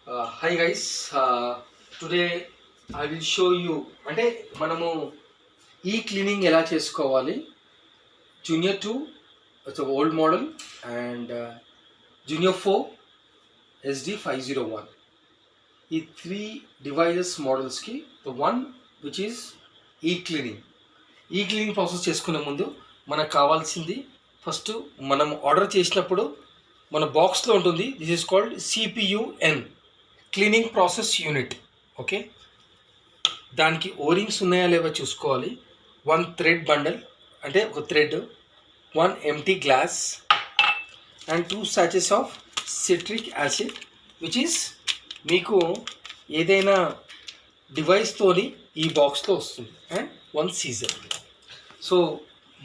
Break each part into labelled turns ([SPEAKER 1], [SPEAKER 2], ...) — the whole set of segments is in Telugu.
[SPEAKER 1] Hi guys, today I will show you అంటే మనము ఈ క్లీనింగ్ ఎలా చేసుకోవాలి. Junior 2 it's old model and junior 4 SD501 ఈ 3 డివైజెస్ మోడల్స్కి ద వన్ విచ్ ఈస్ ఈ క్లీనింగ్ ప్రాసెస్ చేసుకునే ముందు మనకు కావాల్సింది ఫస్ట్ మనం ఆర్డర్ చేసినప్పుడు మన బాక్స్లో ఉంటుంది. This is called CPUN cleaning process unit. Okay, దానికి ఓరింగ్స్ ఉన్నాయా లేవో చూసుకోవాలి. 1 థ్రెడ్ బండల్ అంటే ఒక thread, 1 empty glass and 2 sachets of citric acid which is మీకు ఏదైనా డివైస్తోని ఈ బాక్స్లో వస్తుంది, అండ్ 1 సీజర్. సో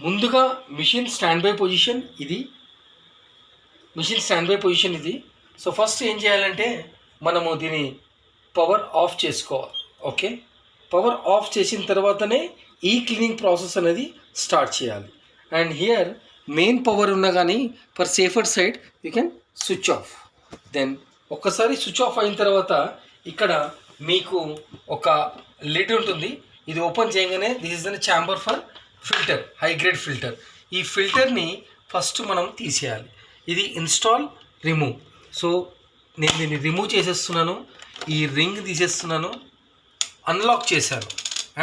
[SPEAKER 1] ముందుగా మిషన్ స్టాండ్ బై పొజిషన్ ఇది. సో ఫస్ట్ ఏం చేయాలంటే మనము దీని పవర్ ఆఫ్ చేసుకోవాలి. ఓకే, పవర్ ఆఫ్ చేసిన తర్వాతనే ఈ క్లీనింగ్ ప్రాసెస్ అనేది స్టార్ట్ చేయాలి. అండ్ హియర్ మెయిన్ పవర్ ఉన్నా కానీ for safer side you can switch off. Then ఒక్కసారి స్విచ్ ఆఫ్ అయిన తర్వాత ఇక్కడ మీకు ఒక లిడ్ ఉంటుంది. ఇది ఓపెన్ చేయగానే this is the chamber for filter, high grade filter. ఈ ఫిల్టర్ని ఫస్ట్ మనం తీసేయాలి. ఇది ఇన్స్టాల్ రిమూవ్. సో నేను దీన్ని రిమూవ్ చేసేస్తున్నాను, ఈ రింగ్ తీసేస్తున్నాను, అన్లాక్ చేశాను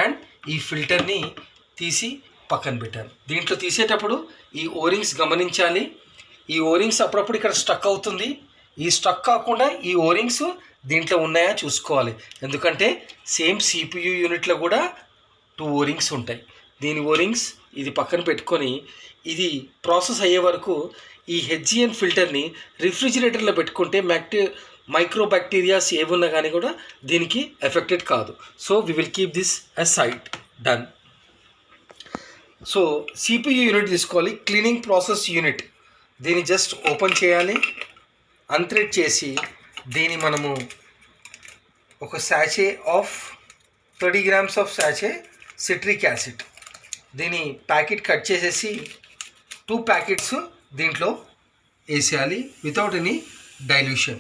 [SPEAKER 1] అండ్ ఈ ఫిల్టర్ని తీసి పక్కన పెట్టాను. దీంట్లో తీసేటప్పుడు ఈ ఓరింగ్స్ గమనించాలి. ఈ ఓరింగ్స్ అప్పుడప్పుడు ఇక్కడ స్టక్ అవుతుంది. ఈ స్టక్ కాకుండా ఈ ఓరింగ్స్ దీంట్లో ఉన్నాయా చూసుకోవాలి. ఎందుకంటే సేమ్ CPU యూనిట్లో కూడా 2 ఓరింగ్స్ ఉంటాయి. దీని ఓరింగ్స్ ఇది పక్కన పెట్టుకొని ఇది ప్రాసెస్ అయ్యే వరకు ఈ HGN ఫిల్టర్ని రిఫ్రిజిరేటర్లో పెట్టుకుంటే మైక్రో బ్యాక్టీరియాస్ ఏమున్నా కానీ కూడా దీనికి ఎఫెక్టెడ్ కాదు. So we will keep this aside. Done. So CPU unit తీసుకోవాలి, క్లీనింగ్ ప్రాసెస్ యూనిట్. దీన్ని జస్ట్ ఓపెన్ చేయాలి, అన్థ్రెడ్ చేసి దీన్ని మనము ఒక sachet of 30 grams of sachet citric acid, దీని ప్యాకెట్ కట్ చేసేసి 2 ప్యాకెట్స్ దీంట్లో వేసేయాలి వితౌట్ ఎనీ డైల్యూషన్.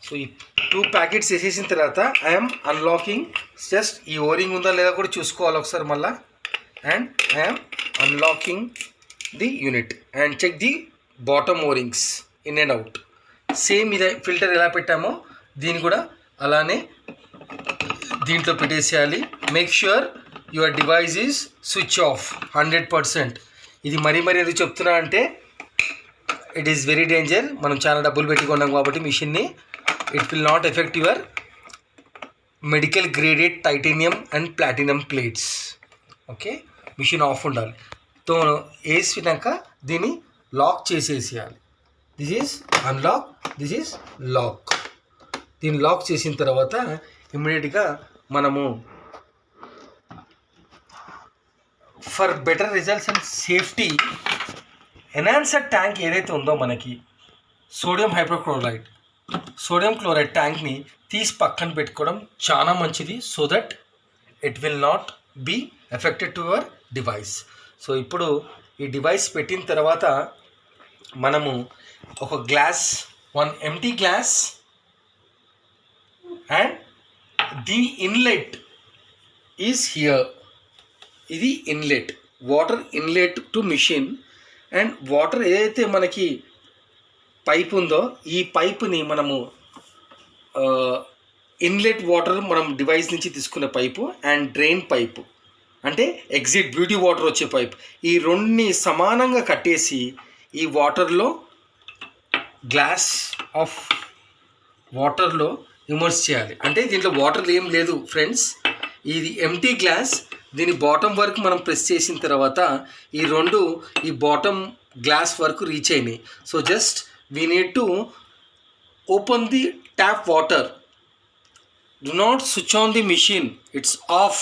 [SPEAKER 1] సో ఈ 2 ప్యాకెట్స్ వేసేసిన తర్వాత ఐఎమ్ అన్లాకింగ్. జస్ట్ ఈ ఓరింగ్ ఉందా లేదా కూడా చూసుకోవాలి ఒకసారి మళ్ళా. And I'm unlocking the unit and check the bottom O-rings in and out. Same ఇదే ఫిల్టర్ ఎలా పెట్టామో దీన్ని కూడా అలానే దీంట్లో పెట్టేసేయాలి. Make sure your device is switch off 100%. ఇది మరీ ఎందుకు చెప్తున్నా అంటే ఇట్ ఈస్ వెరీ డేంజర్. మనం చాలా డబ్బులు పెట్టుకున్నాం కాబట్టి మిషన్ని, it will not effect your medical graded titanium and platinum plates. Okay, machine off ఉండాలి. తో వేసినాక దీన్ని లాక్ చేసేసేయాలి. This is unlock, this is lock. దీన్ని లాక్ చేసిన తర్వాత ఇమ్మీడియట్గా మనము for better results and safety enhancer tank ఏదైతే ఉందో మనకి సోడియం క్లోరైడ్ ట్యాంక్ని తీసి పక్కన పెట్టుకోవడం చాలా మంచిది. So that it will not be affected to your device. So ఇప్పుడు ఈ డివైస్ పెట్టిన తర్వాత మనము ఒక glass, 1 empty glass and the inlet is here. ఇది inlet, water inlet to machine. And water ఏదైతే మనకి పైప్ ఉందో ఈ పైప్ని మనము ఇన్లెట్ వాటర్ మనం డివైస్ నుంచి తీసుకునే పైపు అండ్ డ్రైన్ పైపు అంటే ఎగ్జిట్ బ్యూటీ వాటర్ వచ్చే పైప్, ఈ రెండుని సమానంగా కట్టేసి ఈ వాటర్లో గ్లాస్ ఆఫ్ వాటర్లో ఇమర్స్ చేయాలి. అంటే దీంట్లో వాటర్ ఏం లేదు ఫ్రెండ్స్, ఇది ఎంటీ గ్లాస్. దీని బాటమ్ వరకు మనం ప్రెస్ చేసిన తర్వాత ఈ బాటమ్ గ్లాస్ వరకు రీచ్ అయినాయి. So just we need to open the tap water. Do not switch on the machine, it's off.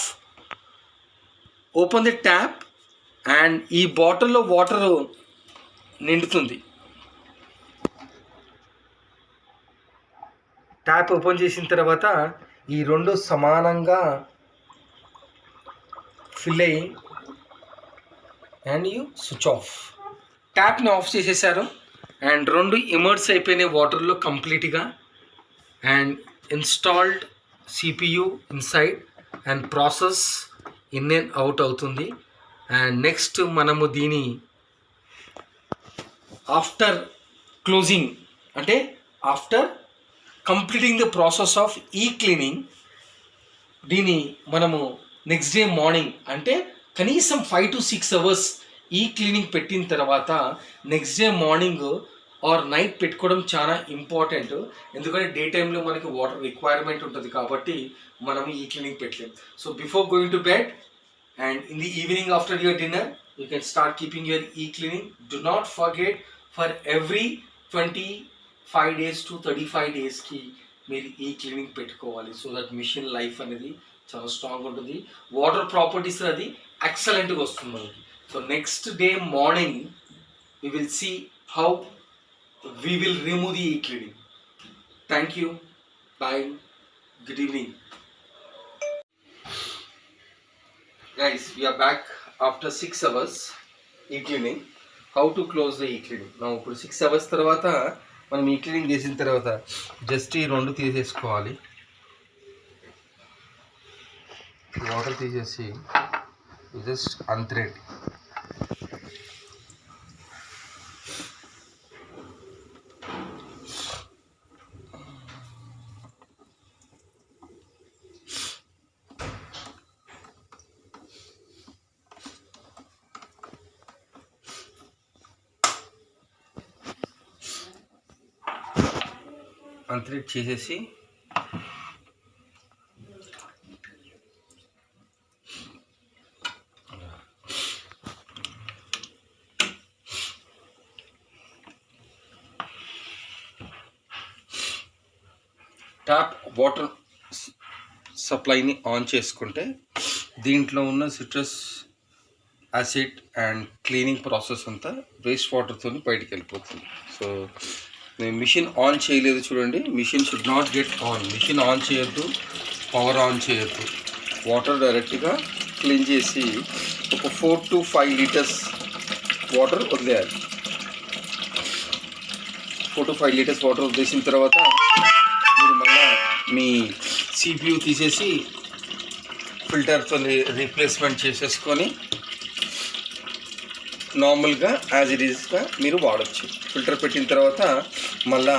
[SPEAKER 1] Open the tap and ఈ బాటిల్లో వాటర్ నిండుతుంది. ట్యాప్ ఓపెన్ చేసిన తర్వాత ఈ రెండు సమానంగా ఫిల్ అయ్యి అండ్ యూ స్విచ్ ఆఫ్. ట్యాప్ని ఆఫ్ చేసేసారు అండ్ రెండు ఇమర్స్ అయిపోయినాయి వాటర్లో కంప్లీట్గా. And installed CPU inside and process in and out అవుతుంది. అండ్ నెక్స్ట్ మనము దీని ఆఫ్టర్ క్లోజింగ్ అంటే after completing the process of ఈ క్లీనింగ్ దీన్ని మనము నెక్స్ట్ డే మార్నింగ్ అంటే కనీసం 5 to 6 hours ఈ క్లీనింగ్ పెట్టిన తర్వాత next day morning or night పెట్టుకోవడం చాలా ఇంపార్టెంట్. ఎందుకంటే డే టైంలో మనకి వాటర్ రిక్వైర్మెంట్ ఉంటుంది కాబట్టి మనం ఈ క్లీనింగ్ పెట్టలేం. So before going to bed and in the evening after your dinner you can start keeping your ఈ cleaning. Do not forget for every 25 days to 35 daysకి మీరు ఈ క్లీనింగ్ పెట్టుకోవాలి. సో దట్ మిషన్ లైఫ్ అనేది చాలా స్ట్రాంగ్ ఉంటుంది. వాటర్ ప్రాపర్టీస్ అది ఎక్సలెంట్గా వస్తుంది మనకి. So next day morning we will see how we will remove the e-cleaning. Thank you. Bye. Good evening. Guys, we are back after 6 hours e-cleaning. How to close the e-cleaning. Now ఇప్పుడు 6 hours తర్వాత మనం e-cleaning చేసిన తర్వాత జస్ట్ ఈ రెండు తీసేసుకోవాలి. వాటర్ తీసేసి జస్ట్ అన్థ్రెడ్. అన్థ్రెడ్ చేసేసి ట్యాప్ వాటర్ సప్లైని ఆన్ చేసుకుంటే దీంట్లో ఉన్న citrus acid and cleaning process అంతా వేస్ట్ వాటర్తో బయటికి వెళ్ళిపోతుంది. సో నేను మిషన్ ఆన్ చేయలేదు చూడండి. Machine should not get on. Machine on చేయొద్దు, పవర్ ఆన్ చేయొద్దు. వాటర్ డైరెక్ట్గా క్లీన్ చేసి ఒక 4 to 5 liters వాటర్ వదిలేయాలి. 4 to 5 liters వాటర్ వదిలేసిన తర్వాత మీరు మళ్ళీ మీ సిపియు తీసేసి ఫిల్టర్తో రీప్లేస్మెంట్ చేసేసుకొని నార్మల్గా యాజ్ ఇట్ ఈస్గా మీరు వాడచ్చు. ఫిల్టర్ పెట్టిన తర్వాత మళ్ళా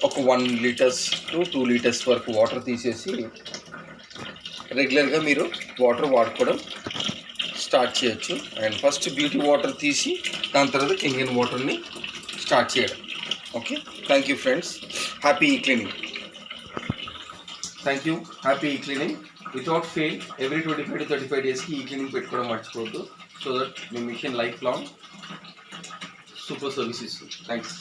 [SPEAKER 1] ఒక 1 liters to 2 liters వరకు వాటర్ తీసేసి రెగ్యులర్గా మీరు వాటర్ వాడుకోవడం స్టార్ట్ చేయొచ్చు. అండ్ ఫస్ట్ బ్యూటీ వాటర్ తీసి దాని తర్వాత కింగిన్ వాటర్ని స్టార్ట్ చేయడం. Okay, thank you friends. Happy ఈ క్లీనింగ్. Thank you. హ్యాపీ ఈ cleaning. Without fail every 25 to 35 daysకి ఈ క్లీనింగ్ పెట్టుకోవడం మర్చిపోవద్దు. సో దట్ మీ machine life long super service ఇస్తుంది. థ్యాంక్స్.